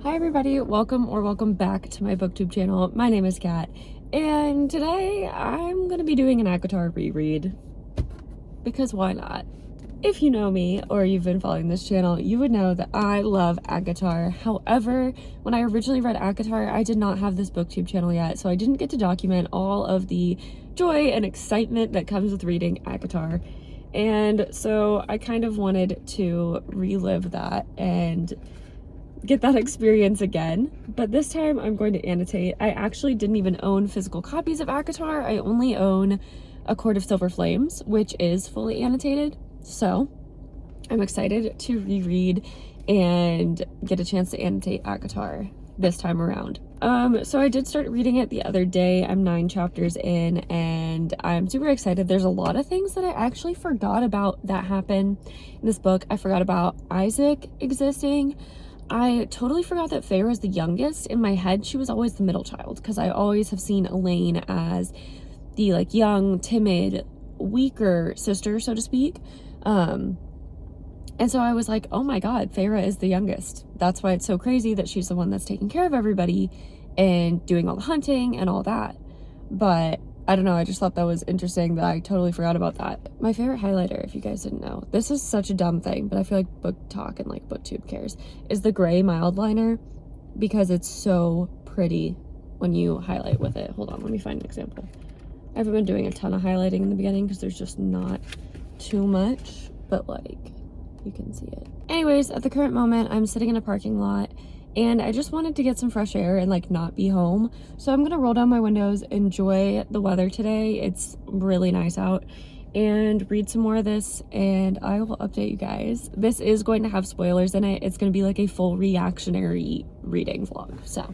Hi everybody, welcome back to my booktube channel. My name is Kat, and today I'm gonna be doing an Acotar reread, because why not? If you know me or you've been following this channel, you would know that I love Acotar. However, when I originally read Acotar, I did not have this booktube channel yet, so I didn't get to document all of the joy and excitement that comes with reading Acotar. And so I kind of wanted to relive that and get that experience again, but this time I'm going to annotate. I actually didn't even own physical copies of Acotar. I only own A Court of Silver Flames, which is fully annotated, so I'm excited to reread and get a chance to annotate Acotar this time around. So I did start reading it the other day. I'm 9 chapters in and I'm super excited. There's a lot of things that I actually forgot about that happen in this book. I forgot about Isaac existing. I totally forgot that Feyre is the youngest. In my head, she was always the middle child, because I always have seen Elaine as the like young, timid, weaker sister, so to speak. And so I was like, oh my god, Feyre is the youngest. That's why it's so crazy that she's the one that's taking care of everybody and doing all the hunting and all that. But I don't know, I just thought that was interesting that I totally forgot about that. My favorite highlighter, if you guys didn't know, this is such a dumb thing, but I feel like BookTok and like BookTube cares, is the gray mild liner, because it's so pretty when you highlight with it. Hold on, let me find an example. I haven't been doing a ton of highlighting in the beginning because there's just not too much, but like, you can see it. Anyways, at the current moment, I'm sitting in a parking lot and I just wanted to get some fresh air and like not be home. So I'm gonna roll down my windows, enjoy the weather today. It's really nice out, and read some more of this, and I will update you guys. This is going to have spoilers in it. It's gonna be like a full reactionary reading vlog, so.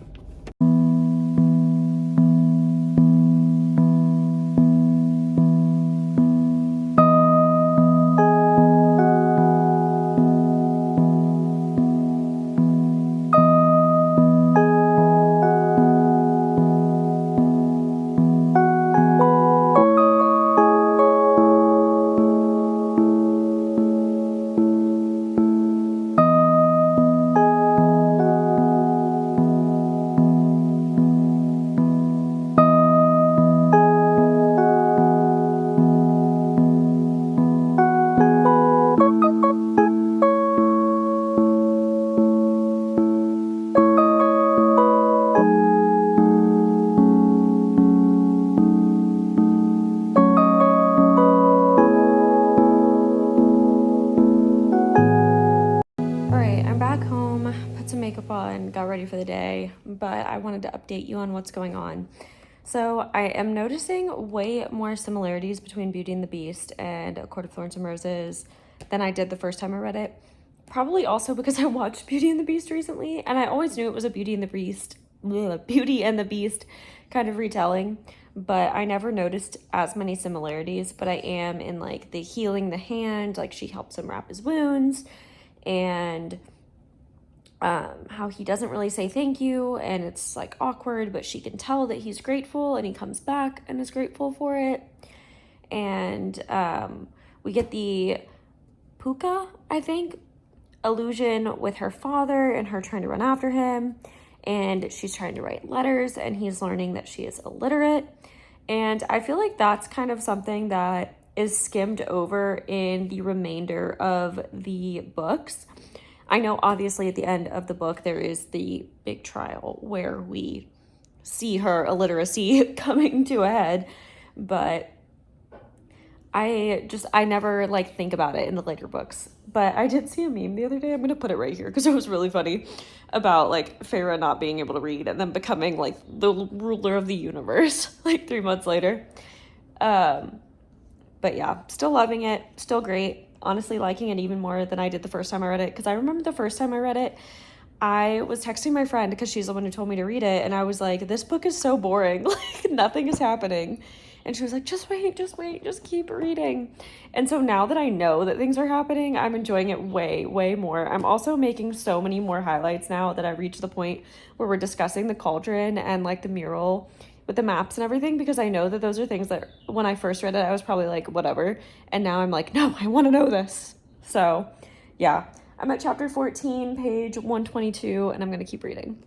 Makeup on, got ready for the day, but I wanted to update you on what's going on. So I am noticing way more similarities between Beauty and the Beast and A Court of Thorns and Roses than I did the first time I read it. Probably also because I watched Beauty and the Beast recently, and I always knew it was a Beauty and the Beast kind of retelling, but I never noticed as many similarities. But I am in like the healing the hand, like she helps him wrap his wounds, and how he doesn't really say thank you, and it's like awkward, but she can tell that he's grateful, and he comes back and is grateful for it. And we get the Puka, I think, illusion with her father and her trying to run after him, and she's trying to write letters, and he's learning that she is illiterate. And I feel like that's kind of something that is skimmed over in the remainder of the books. I know obviously at the end of the book there is the big trial where we see her illiteracy coming to a head, but I never like think about it in the later books. But I did see a meme the other day, I'm gonna put it right here because it was really funny, about like Feyre not being able to read and then becoming like the ruler of the universe like 3 months later. But yeah, still loving it, still great. Honestly liking it even more than I did the first time I read it, because I remember the first time I read it, I was texting my friend because she's the one who told me to read it, and I was like, this book is so boring, like nothing is happening. And she was like, just wait, just keep reading. And so now that I know that things are happening, I'm enjoying it way more. I'm also making so many more highlights now that I reached the point where we're discussing the cauldron and like the mural with the maps and everything, because I know that those are things that when I first read it, I was probably like, whatever. And now I'm like, no, I want to know this. So yeah, I'm at chapter 14, page 122, and I'm gonna keep reading.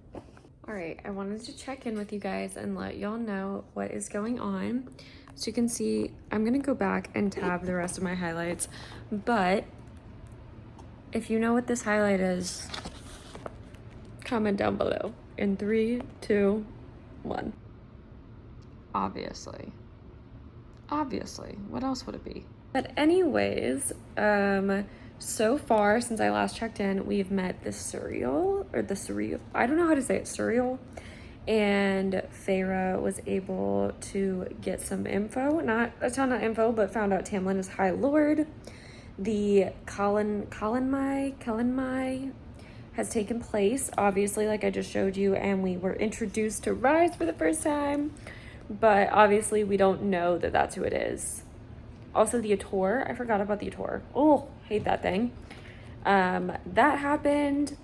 All right, I wanted to check in with you guys and let y'all know what is going on. So you can see, I'm gonna go back and tab the rest of my highlights, but if you know what this highlight is, comment down below. In 3, 2, 1. Obviously. Obviously, what else would it be? But anyways, so far since I last checked in, we've met the Surreal, I don't know how to say it, Surreal, and Feyre was able to get some info, not a ton of info, but found out Tamlin is High Lord. The Kalenmai has taken place, obviously, like I just showed you, and we were introduced to Rise for the first time, but obviously we don't know that that's who it is. Also the Acotar, I forgot about the Acotar. Oh, hate that thing. That happened,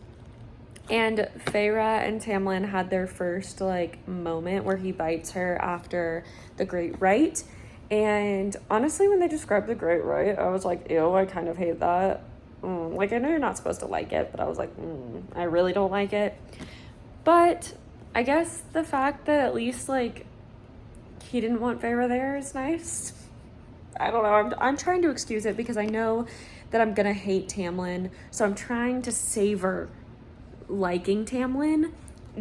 and Feyre and Tamlin had their first like moment where he bites her after the Great Rite. And honestly, when they described the Great Rite, I was like, ew, I kind of hate that. Like, I know you're not supposed to like it, but I was like, I really don't like it. But I guess the fact that at least like he didn't want Feyre there is nice. I don't know. I'm trying to excuse it because I know that I'm gonna hate Tamlin, so I'm trying to savor liking Tamlin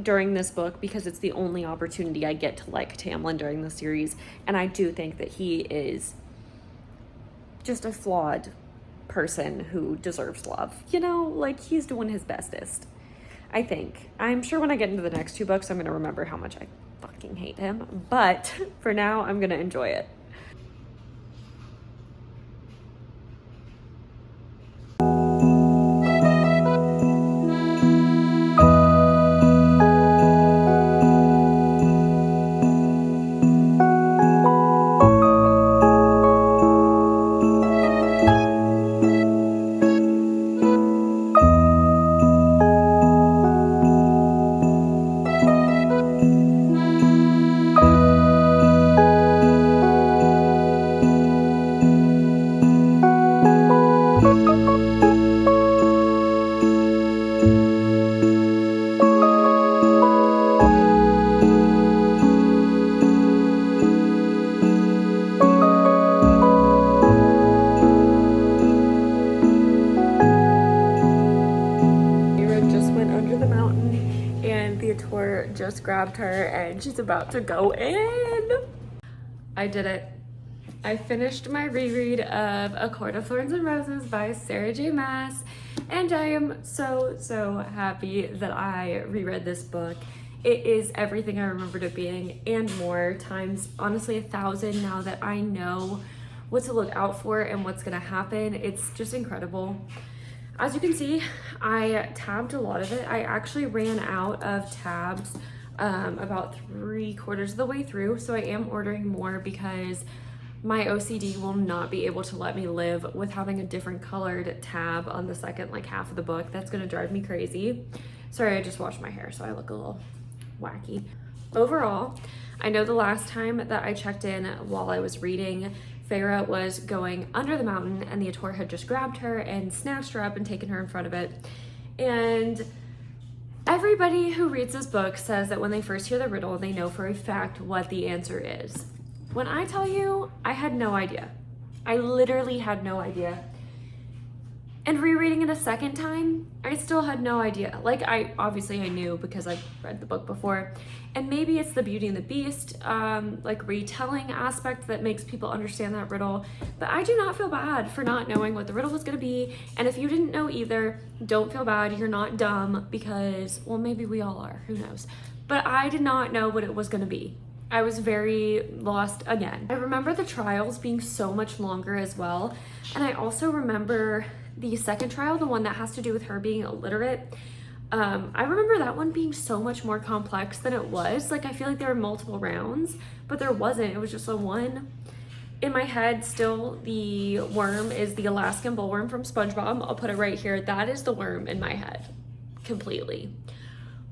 during this book because it's the only opportunity I get to like Tamlin during the series, and I do think that he is just a flawed person who deserves love. You know, like he's doing his bestest, I think. I'm sure when I get into the next 2 books, I'm gonna remember how much I fucking hate him, but for now, I'm gonna enjoy it. Just grabbed her and she's about to go in. I did it. I finished my reread of A Court of Thorns and Roses by Sarah J. Maas, and I am so happy that I reread this book. It is everything I remembered it being and more, times honestly 1,000 now that I know what to look out for and what's gonna happen. It's just incredible. As you can see, I tabbed a lot of it. I actually ran out of tabs about 3/4 of the way through, so I am ordering more because my OCD will not be able to let me live with having a different colored tab on the second like half of the book. That's gonna drive me crazy. Sorry, I just washed my hair, so I look a little wacky. Overall, I know the last time that I checked in while I was reading, Feyre was going under the mountain and the Acotar had just grabbed her and snatched her up and taken her in front of it. And everybody who reads this book says that when they first hear the riddle, they know for a fact what the answer is. When I tell you, I had no idea. I literally had no idea. And rereading it a second time, I still had no idea. Like, I knew because I read the book before. And maybe it's the Beauty and the Beast, like retelling aspect that makes people understand that riddle. But I do not feel bad for not knowing what the riddle was gonna be. And if you didn't know either, don't feel bad, you're not dumb because, well, maybe we all are, who knows. But I did not know what it was gonna be. I was very lost again. I remember the trials being so much longer as well. And I also remember the second trial, the one that has to do with her being illiterate. I remember that one being so much more complex than it was. Like, I feel like there were multiple rounds, but there wasn't. It was just a one. In my head, still, the worm is the Alaskan bullworm from SpongeBob. I'll put it right here. That is the worm in my head, completely.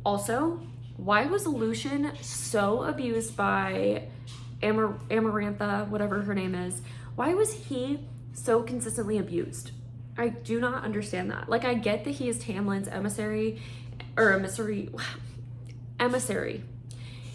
Also, why was Lucian so abused by Amarantha, whatever her name is? Why was he so consistently abused? I do not understand that. Like, I get that he is Tamlin's emissary.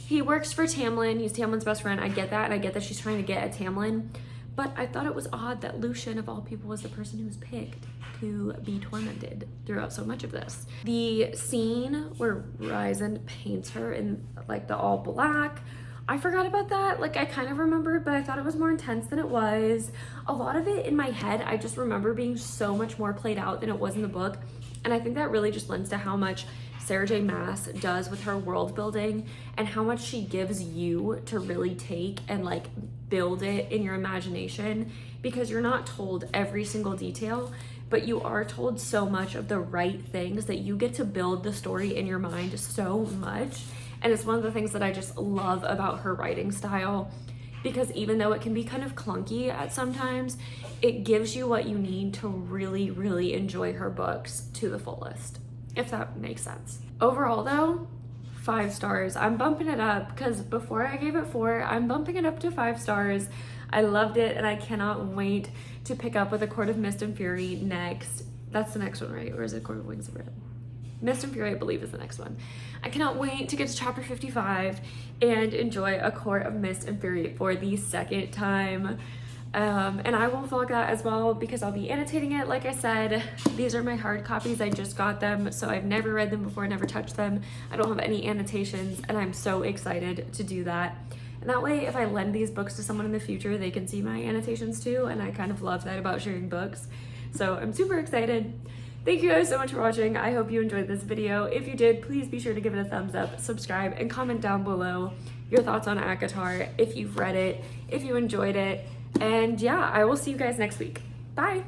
He works for Tamlin. He's Tamlin's best friend. I get that, and I get that she's trying to get at Tamlin. But I thought it was odd that Lucian, of all people, was the person who was picked to be tormented throughout so much of this. The scene where Ryzen paints her in like the all black, I forgot about that. Like, I kind of remembered, but I thought it was more intense than it was. A lot of it in my head, I just remember being so much more played out than it was in the book. And I think that really just lends to how much Sarah J. Maas does with her world building and how much she gives you to really take and like build it in your imagination, because you're not told every single detail, but you are told so much of the right things that you get to build the story in your mind so much. And it's one of the things that I just love about her writing style, because even though it can be kind of clunky at sometimes, it gives you what you need to really, really enjoy her books to the fullest, if that makes sense. Overall though, 5 stars. I'm bumping it up because before I gave it 4, I'm bumping it up to 5 stars. I loved it, and I cannot wait to pick up with A Court of Mist and Fury next. That's the next one, right? Or is it Court of Wings of Red? Mist and Fury, I believe, is the next one. I cannot wait to get to chapter 55 and enjoy A Court of Mist and Fury for the second time. And I will vlog that as well, because I'll be annotating it. Like I said, these are my hard copies. I just got them, so I've never read them before, never touched them. I don't have any annotations, and I'm so excited to do that. And that way, if I lend these books to someone in the future, they can see my annotations too, and I kind of love that about sharing books. So I'm super excited. Thank you guys so much for watching. I hope you enjoyed this video. If you did, please be sure to give it a thumbs up, subscribe, and comment down below your thoughts on Acotar, if you've read it, if you enjoyed it. And yeah, I will see you guys next week. Bye.